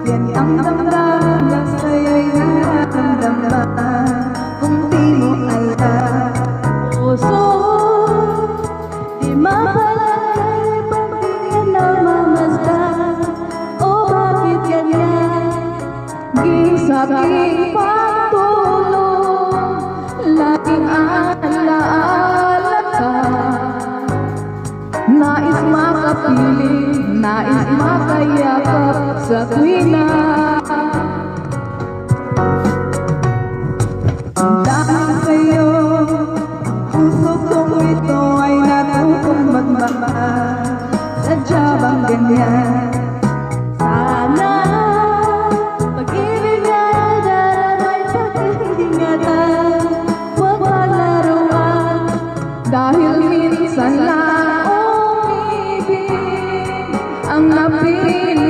Yan ang damdamin na sa'yo'y nararamdaman. Kung di mo alam, puso di mapalagay pag di ka namamasdan. O bakit ganyan? Gisabing pagtulong, laging alaala ka. Nais makapiling, nais makayakap sa tuwing na